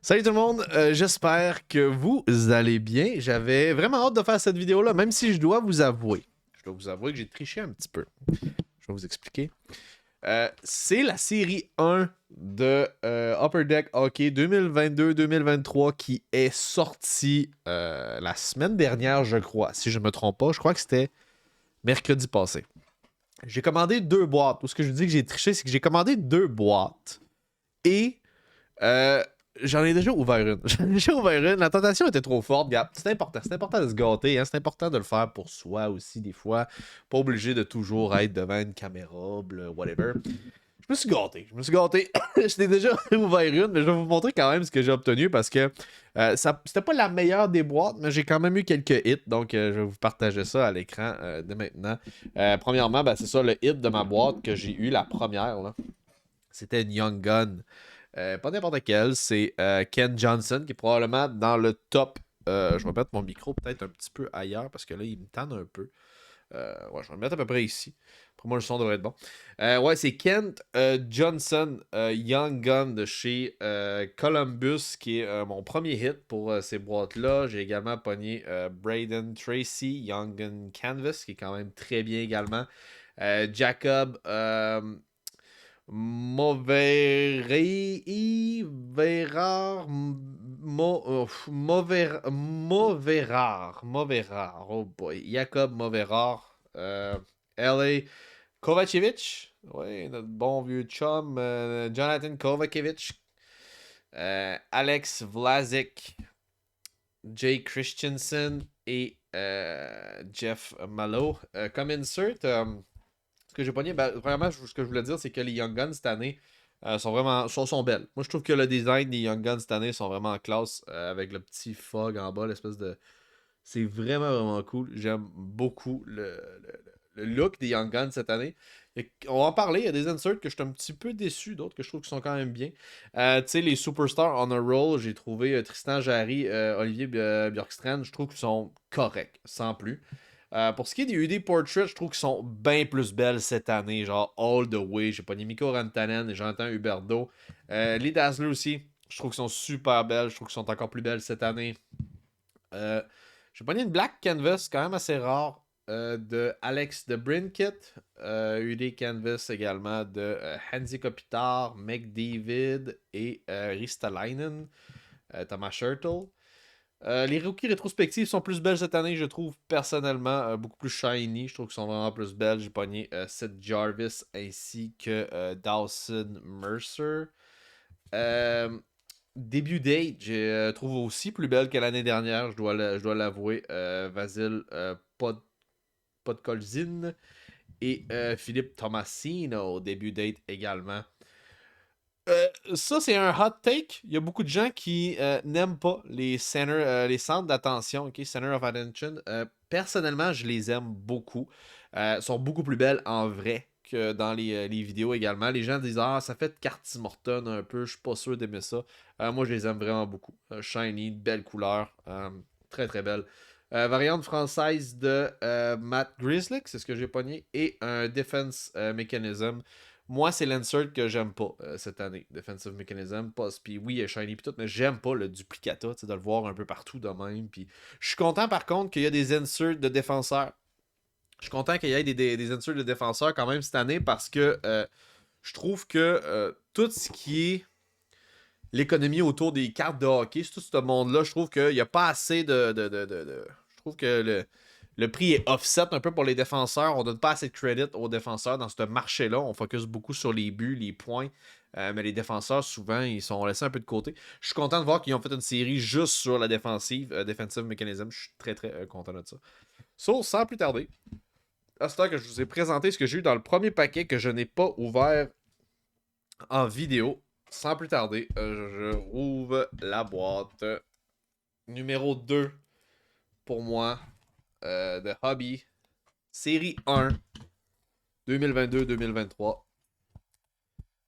Salut tout le monde, j'espère que vous allez bien. J'avais vraiment hâte de faire cette vidéo-là, même si je dois vous avouer que j'ai triché un petit peu. Je vais vous expliquer. C'est la série 1 de Upper Deck Hockey 2022-2023 qui est sortie la semaine dernière, je crois. Si je ne me trompe pas, je crois que c'était mercredi passé. J'ai commandé 2 boîtes. Tout ce que je dis que j'ai triché, c'est que j'ai commandé 2 boîtes. Et euh, j'en ai déjà ouvert une. J'en ai déjà ouvert une. La tentation était trop forte. Regarde, c'est important. C'est important de se gâter. Hein? C'est important de le faire pour soi aussi, des fois. Pas obligé de toujours être devant une caméra, whatever. Je me suis gâté. Je me suis gâté. Je t'ai déjà ouvert une, mais je vais vous montrer quand même ce que j'ai obtenu parce que c'était pas la meilleure des boîtes, mais j'ai quand même eu quelques hits. Donc, je vais vous partager ça à l'écran dès maintenant. Premièrement, ben, c'est ça le hit de ma boîte que j'ai eu, la première. Là. C'était une Young Gun. Pas n'importe quel, c'est Ken Johnson qui est probablement dans le top. Je vais mettre mon micro peut-être un petit peu ailleurs parce que là, il me tanne un peu. Ouais, je vais le mettre à peu près ici. Pour moi, le son devrait être bon. Ouais, c'est Kent Johnson, Young Gun de chez Columbus, qui est mon premier hit pour ces boîtes-là. J'ai également pogné Braden Tracy, Young Gun Canvas, qui est quand même très bien également. Jacob Mauverard, Mauverard, oh boy, Jacob Mauverard, L.A. Kovacevic, oui, notre bon vieux chum, Jonathan Kovacevic, Alex Vlasic, Jay Christensen et Jeff Malo. Comme insert, ce que j'ai pogné, ben, premièrement, ce que je voulais dire, c'est que les Young Guns cette année sont vraiment sont belles. Moi, je trouve que le design des Young Guns cette année sont vraiment en classe avec le petit fog en bas, l'espèce de. C'est vraiment, vraiment cool. J'aime beaucoup le look des Young Guns cette année. On va en parler. Il y a des inserts que je suis un petit peu déçu, d'autres que je trouve qui sont quand même bien. Tu sais, les Superstars on a roll, j'ai trouvé Tristan Jarry, Olivier Bjorkstrand, je trouve qu'ils sont corrects, sans plus. Pour ce qui est des UD Portraits, je trouve qu'ils sont bien plus belles cette année, genre all the way. J'ai pas Nico Rantanen et Jonathan Huberdeau. Les Dazzler aussi, je trouve qu'ils sont super belles. Je trouve qu'ils sont encore plus belles cette année. Euh, j'ai pogné une Black Canvas, quand même assez rare, de Alex de Brinkett. UD Canvas également de Hansi Kopitar, McDavid et Ristalainen, Thomas Shirtle. Les rookies rétrospectives sont plus belles cette année, je trouve, personnellement, beaucoup plus shiny. Je trouve qu'ils sont vraiment plus belles. J'ai pogné Seth Jarvis ainsi que Dawson Mercer. Euh, Début date, je trouve aussi plus belle que l'année dernière, je dois l'avouer. Vasil Podkolzin et Philippe Tomasino, début date également. Ça, c'est un hot take. Il y a beaucoup de gens qui n'aiment pas les centres d'attention, ok, Center of Attention. Personnellement, je les aime beaucoup. Elles sont beaucoup plus belles en vrai que dans les vidéos également. Les gens disent ah, ça fait carte Tim Horton un peu, je suis pas sûr d'aimer ça. Moi, je les aime vraiment beaucoup. Shiny, belle couleur, très très belle. Variante française de Matt Grizzlick, c'est ce que j'ai pogné, et un Defense Mechanism. Moi, c'est l'insert que j'aime pas cette année. Defensive Mechanism, puis oui, il est shiny puis tout, mais j'aime pas le duplicata, de le voir un peu partout de même. Puis je suis content par contre qu'il y a des inserts de défenseurs. Je suis content qu'il y ait des inserts de défenseurs quand même cette année parce que je trouve que tout ce qui est l'économie autour des cartes de hockey, tout ce monde-là, je trouve qu'il n'y a pas assez Je trouve que le prix est offset un peu pour les défenseurs. On donne pas assez de crédit aux défenseurs dans ce marché-là. On focus beaucoup sur les buts, les points. Mais les défenseurs, souvent, ils sont laissés un peu de côté. Je suis content de voir qu'ils ont fait une série juste sur la défensive, Defensive Mechanism. Je suis très, très content de ça. Sans plus tarder, à ce temps que je vous ai présenté ce que j'ai eu dans le premier paquet que je n'ai pas ouvert en vidéo. Sans plus tarder, je rouvre la boîte numéro 2 pour moi de Hobby. Série 1 2022-2023.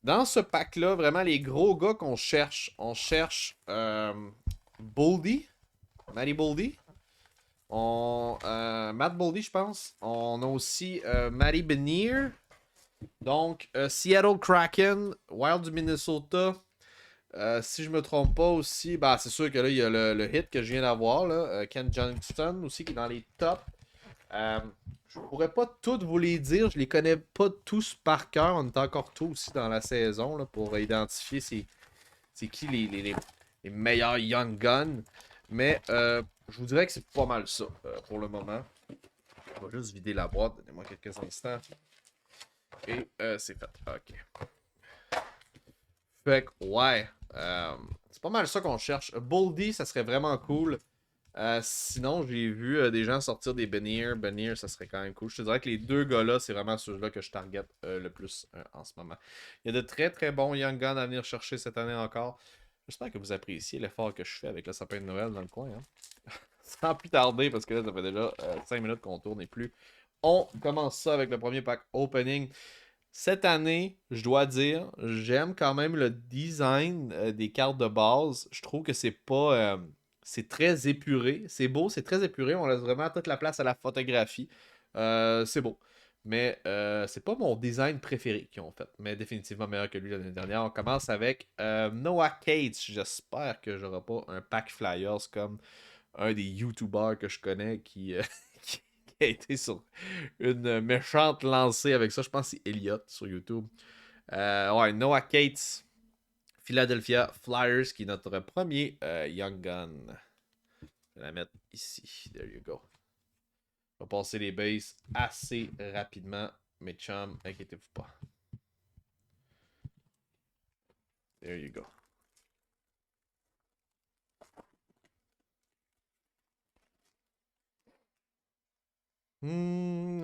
Dans ce pack-là, vraiment, les gros gars qu'on cherche, on cherche Boldy, Matty Boldy. Matt Boldy, je pense. On a aussi Matty Benier. Donc, Seattle Kraken, Wild du Minnesota, Si je me trompe pas aussi, bah c'est sûr que là, il y a le hit que je viens d'avoir, là, Ken Johnston aussi, qui est dans les tops. Euh, je pourrais pas toutes vous les dire, je les connais pas tous par cœur. On est encore tôt aussi dans la saison là, pour identifier c'est qui les meilleurs Young Guns. Mais je vous dirais que c'est pas mal ça pour le moment. On va juste vider la boîte, donnez-moi quelques instants. Et c'est fait. Ok. Fait que, ouais. C'est pas mal ça qu'on cherche. Boldy, ça serait vraiment cool. Sinon, j'ai vu des gens sortir des Benir. Benir, ça serait quand même cool. Je te dirais que les deux gars-là, c'est vraiment ceux-là que je target le plus en ce moment. Il y a de très très bons Young Guns à venir chercher cette année encore. J'espère que vous appréciez l'effort que je fais avec le sapin de Noël dans le coin. Hein. Sans plus tarder, parce que là, ça fait déjà 5 minutes qu'on tourne et plus. On commence ça avec le premier pack opening. Cette année, je dois dire, j'aime quand même le design des cartes de base. Je trouve que c'est pas. C'est très épuré. C'est beau, c'est très épuré. On laisse vraiment toute la place à la photographie. C'est beau. Mais c'est pas mon design préféré qu'ils ont fait. Mais définitivement meilleur que lui l'année dernière. On commence avec Noah Cates. J'espère que j'aurai pas un pack flyers comme un des YouTubers que je connais qui, qui a été sur une méchante lancée avec ça. Je pense que c'est Elliot sur YouTube. Ouais, Noah Cates, Philadelphia Flyers, qui est notre premier Young Gun. Je vais la mettre ici. There you go. On va passer les bases assez rapidement. Mes chums, inquiétez-vous pas. There you go.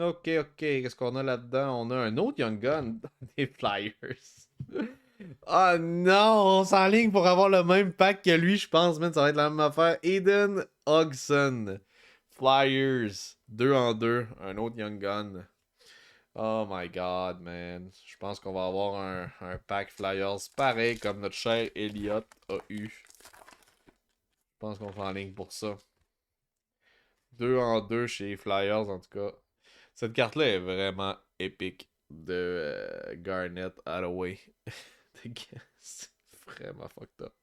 Ok, ok. Qu'est-ce qu'on a là-dedans? On a un autre Young Gun des Flyers. Ah non, on s'enligne pour avoir le même pack que lui, je pense, man. Ça va être la même affaire. Aiden Hogson. Flyers. 2 en 2. Un autre Young Gun. Oh my god, man. Je pense qu'on va avoir un pack Flyers pareil comme notre cher Elliot a eu. Je pense qu'on s'enligne pour ça. 2 en 2 chez les Flyers, en tout cas. Cette carte-là est vraiment épique de Garnet Hathaway. C'est vraiment fucked up.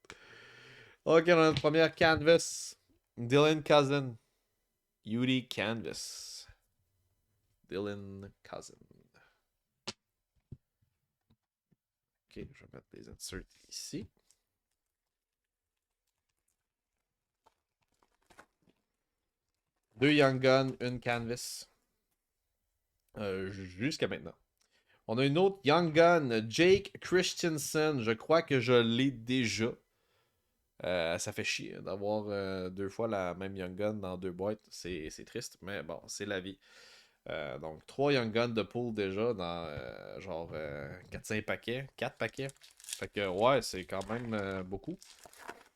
Ok, on a notre première canvas. Dylan Cousin. Yuri Canvas. Dylan Cousin. Ok, je vais mettre les inserts ici. Deux Young Gun, une Canvas. Jusqu'à maintenant. On a une autre Young Gun, Jake Christensen. Je crois que je l'ai déjà. Ça fait chier d'avoir deux fois la même Young Gun dans deux boîtes. C'est triste, mais bon, c'est la vie. Donc, 3 Young Guns de pool déjà dans genre 4-5 paquets. 4 paquets. Fait que ouais, c'est quand même beaucoup.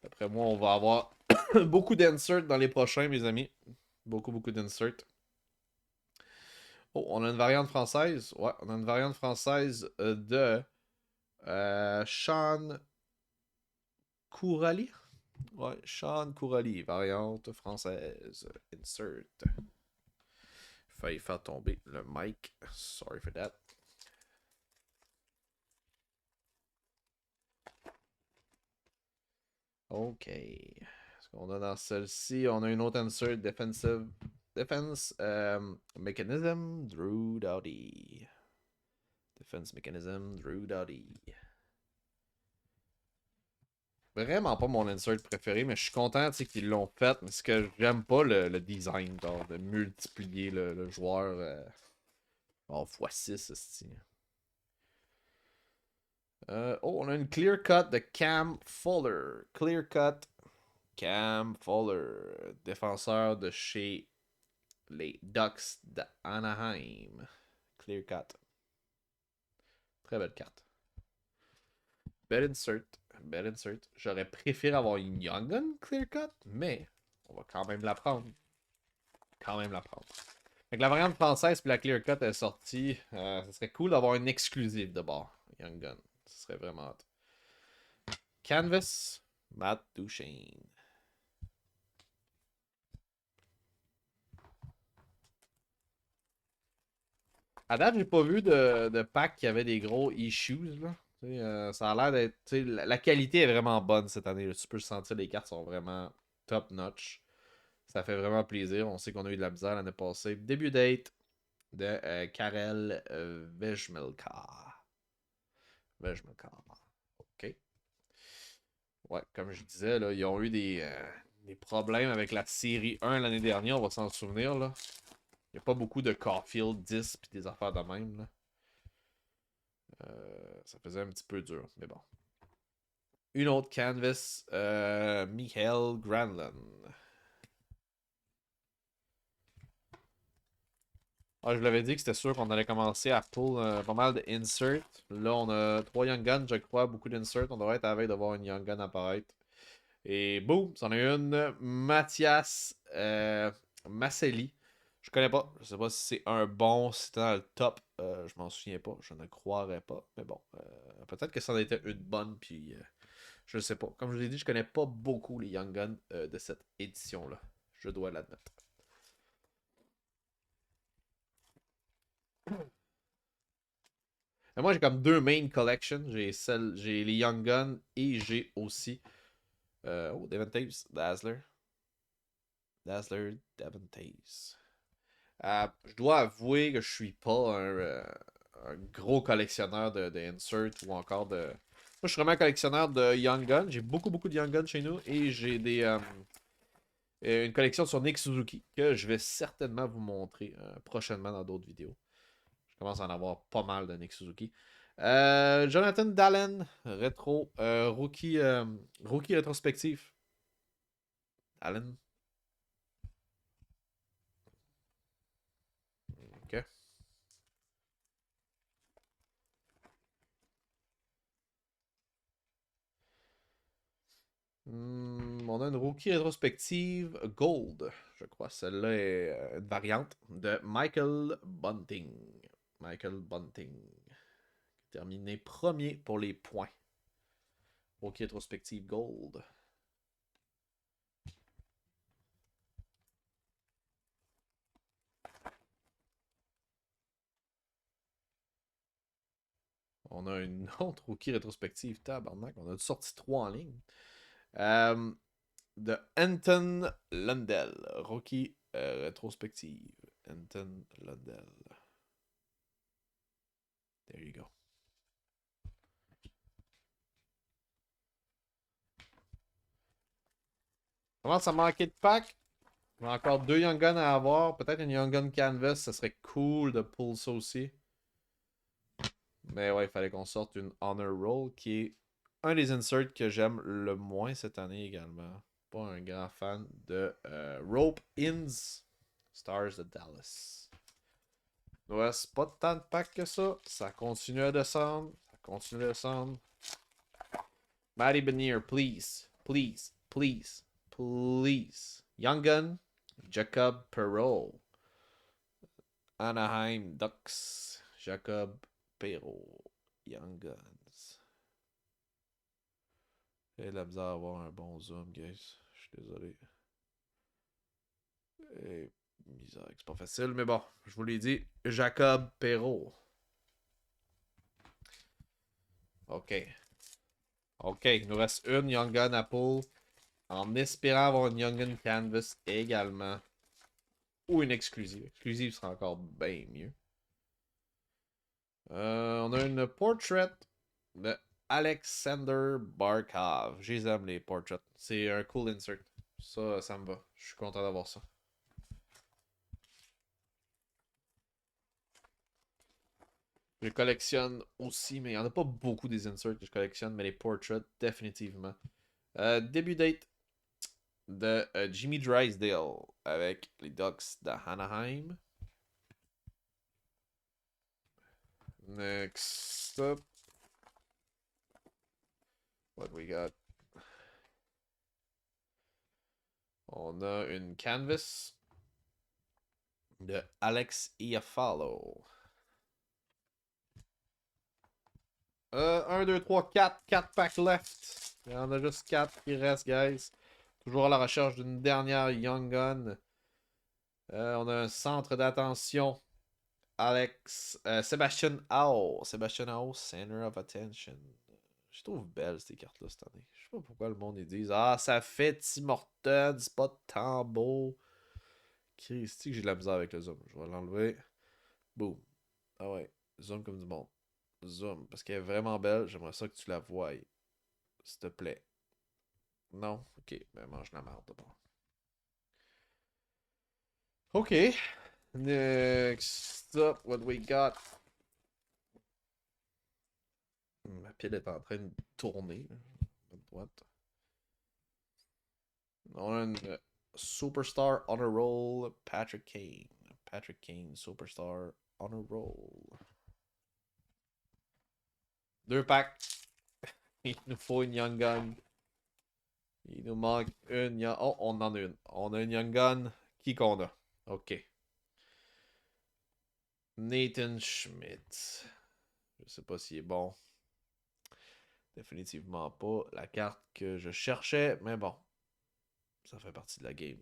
Après moi, on va avoir beaucoup d'inserts dans les prochains, mes amis. Beaucoup, beaucoup d'inserts. Oh, on a une variante française. Ouais, on a une variante française de Sean Courali. Ouais, Sean Courali, variante française. Insert. Failli faire tomber le mic. Sorry for that. Ok. Ce qu'on a dans celle-ci, on a une autre insert defensive defense mechanism, Drew Doughty. Defense mechanism, Drew Doughty. Vraiment pas mon insert préféré, mais je suis content qu'ils l'ont fait. Mais ce que j'aime pas, le design, genre, de multiplier le joueur x6. Oh, on a une clear cut de Cam Fuller. Clear cut Cam Fuller, défenseur de chez les Ducks d'Anaheim. Clear cut. Très belle carte. Belle insert. Belle insert. J'aurais préféré avoir une Young Gun Clear cut, mais on va quand même la prendre. Quand même la prendre. Fait que la variante française puis la Clear cut est sortie. Ce serait cool d'avoir une exclusive de bord. Young Gun. Ce serait vraiment hot. Canvas. Matt Duchesne. À date, j'ai pas vu de pack qui avait des gros issues. Là. Ça a l'air d'être. La qualité est vraiment bonne cette année. Là. Tu peux le sentir, les cartes sont vraiment top notch. Ça fait vraiment plaisir. On sait qu'on a eu de la misère l'année passée. Début date de Karel Vejmelka. Vejmelka. OK. Ouais, comme je disais, là, ils ont eu des problèmes avec la série 1 l'année dernière, on va s'en souvenir. Là. Il n'y a pas beaucoup de Caulfield 10 et des affaires de même. Là. Ça faisait un petit peu dur, mais bon. Une autre canvas, Michael Granlund. Ah, je vous l'avais dit que c'était sûr qu'on allait commencer à pull pas mal de insert. Là, on a 3 Young Guns, je crois, beaucoup d'insert. On devrait être à la veille de voir une Young Gun apparaître. Et boum, c'en est une. Mathias Masselli. Je connais pas. Je sais pas si c'est un bon, si c'était dans le top. Je m'en souviens pas. Je ne croirais pas. Mais bon, peut-être que ça en était une bonne. Puis je ne sais pas. Comme je vous l'ai dit, je connais pas beaucoup les Young Guns de cette édition-là. Je dois l'admettre. Mais moi, j'ai comme deux main collections. J'ai les Young Guns et j'ai aussi. Oh, Devon Taves, Dazzler. Dazzler, Devon Taves. Je dois avouer que je suis pas un gros collectionneur de insert ou encore de. Moi, je suis vraiment un collectionneur de Young Gun. J'ai beaucoup de Young Gun chez nous et j'ai une collection sur Nick Suzuki que je vais certainement vous montrer prochainement dans d'autres vidéos. Je commence à en avoir pas mal de Nick Suzuki. Jonathan Dallin, rookie rétrospectif. Allen. Ok. On a une rookie rétrospective Gold, je crois. Celle-là est une variante de Michael Bunting. Michael Bunting. Terminé premier pour les points. Rookie rétrospective Gold. On a une autre rookie rétrospective. Tabarnak, on a sorti 3 en ligne. De Anton Lundell. Rookie rétrospective. Anton Lundell. There you go. Comment ça manquait de pack? On a encore deux Young Guns à avoir. Peut-être une Young Gun Canvas. Ça serait cool de pull ça aussi. Mais ouais, il fallait qu'on sorte une Honor Roll qui est un des inserts que j'aime le moins cette année également. Pas un grand fan de Rope Ins Stars de Dallas. Il ne reste pas tant de packs que ça. Ça continue à descendre. Ça continue à descendre. Matty Benier, please. Please. Please. Please. Young Gun. Jacob Perreault. Anaheim Ducks. Jacob Perreault. Young Guns. J'ai la misère à avoir un bon zoom, guys. Je suis désolé. Et misère, c'est pas facile, mais bon, je vous l'ai dit. Jacob Perreault. OK. OK, il nous reste une Young Gun Apple. En espérant avoir une Young Gun Canvas également. Ou une exclusive. Exclusive sera encore bien mieux. On a une portrait de Alexander Barkov. Je les aime les portraits. C'est un cool insert. Ça me va. Je suis content d'avoir ça. Je collectionne aussi, mais il n'y en a pas beaucoup des inserts que je collectionne, mais les portraits, définitivement. Début date de Jimmy Drysdale avec les Ducks de Anaheim. Next up. What we got? On a une canvas de Alex Iafallo. 1, 2, 3, 4. 4 packs left. Il y en a juste 4 qui restent, guys. Toujours à la recherche d'une dernière Young Gun. On a un centre d'attention Sebastian Ao. Sebastian Ao, Center of Attention. Je trouve belle ces cartes-là cette année. Je sais pas pourquoi le monde ils disent ah, ça fait Tim Horton, c'est pas tant beau. Christy, que j'ai de la misère avec le zoom. Je vais l'enlever. Boom. Ah ouais. Zoom comme du monde. Zoom. Parce qu'elle est vraiment belle. J'aimerais ça que tu la voies. S'il te plaît. Non? Ok. Ben mange la merde d'abord. Ok. Next up, what we got? Ma pile est en train de tourner. À droite. On a une Superstar on a roll. Patrick Kane. Patrick Kane, Superstar on a roll. Deux packs. Il nous faut une Young Gun. Il nous manque une. Oh, on en a une. On a une Young Gun. Qui qu'on a? Ok. Nathan Schmidt. Je sais pas s'il est bon. Définitivement pas la carte que je cherchais, mais bon. Ça fait partie de la game.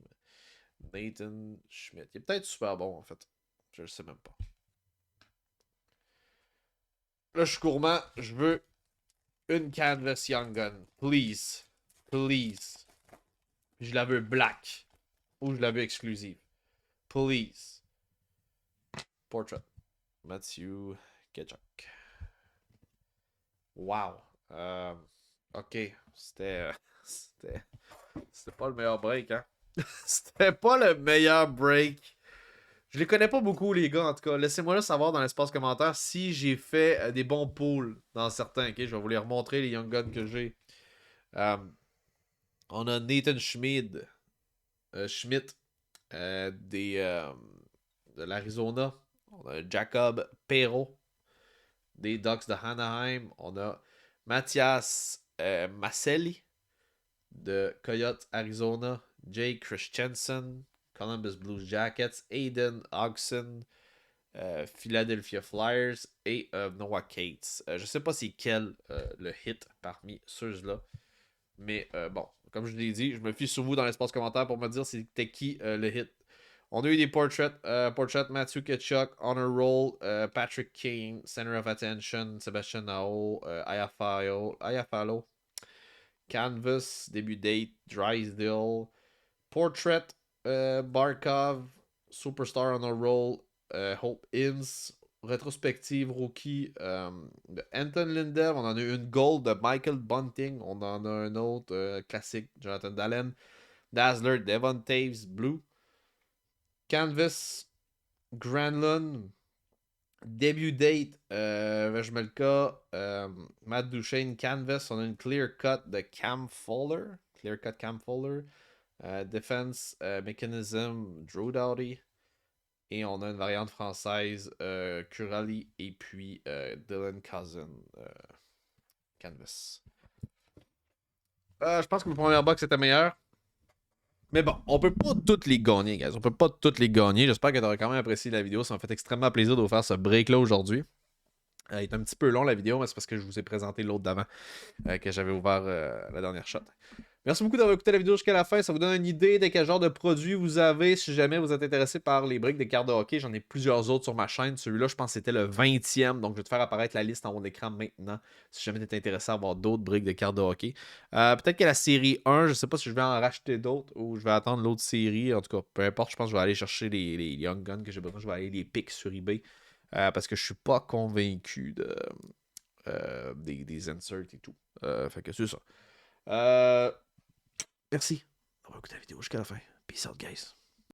Nathan Schmidt. Il est peut-être super bon en fait. Je le sais même pas. Là, je suis gourmand. Je veux une Canvas Young Gun. Please. Please. Je la veux black. Ou je la veux exclusive. Please. Portrait. Matthew Ketchuk. Wow. Ok. C'était. C'était. C'était pas le meilleur break, hein? C'était pas le meilleur break. Je les connais pas beaucoup, les gars, en tout cas. Laissez-moi là savoir dans l'espace commentaire si j'ai fait des bons pools dans certains, ok? Je vais vous les remontrer, les Young Guns que j'ai. Euh, on a Nathan Schmid. Schmidt. De l'Arizona. On a Jacob Perrault. Des Ducks de Anaheim. On a Mathias Maselli de Coyote, Arizona. Jake Christensen, Columbus Blues Jackets. Aiden Hodgson, Philadelphia Flyers. Et Noah Cates. Je sais pas c'est quel le hit parmi ceux-là. Mais bon, comme je l'ai dit, je me fie sur vous dans l'espace commentaire pour me dire c'était qui le hit. On a eu des portraits. Matthew Ketchuk, Honor Roll, Patrick Kane, Center of Attention, Sebastian Nao, Ayafalo, Canvas, début date, Drysdale, Portrait, Barkov, Superstar Honor Roll, Hope Inns, rétrospective rookie de Anton Lindell. On en a une gold de Michael Bunting. On en a un autre classique, Jonathan Dallin. Dazzler, Devon Taves, Blue. Canvas, Granlund, début date, Vejmelka, Matt Duchesne, Canvas. On a une clear cut de Cam Fowler. Clear cut Cam Fowler. Defense Mechanism, Drew Doughty. Et on a une variante française, Curali et puis Dylan Cousin, Canvas. Je pense que mon premier box était meilleur. Mais bon, on peut pas toutes les gagner, guys. On peut pas toutes les gagner. J'espère que tu auras quand même apprécié la vidéo. Ça m'a fait extrêmement plaisir de vous faire ce break-là aujourd'hui. Il est un petit peu long la vidéo, mais c'est parce que je vous ai présenté l'autre d'avant que j'avais ouvert la dernière shot. Merci beaucoup d'avoir écouté la vidéo jusqu'à la fin. Ça vous donne une idée de quel genre de produit vous avez. Si jamais vous êtes intéressé par les briques de cartes de hockey, j'en ai plusieurs autres sur ma chaîne. Celui-là, je pense que c'était le 20e. Donc, je vais te faire apparaître la liste en haut d'écran maintenant. Si jamais tu es intéressé à avoir d'autres briques de cartes de hockey. Peut-être que la série 1, je ne sais pas si je vais en racheter d'autres ou je vais attendre l'autre série. En tout cas, peu importe, je pense que je vais aller chercher les Young Guns que j'ai besoin. Je vais aller les pics sur eBay. Parce que je suis pas convaincu des inserts et tout. Fait que c'est ça. Merci d'avoir écouté la vidéo jusqu'à la fin. Peace out, guys.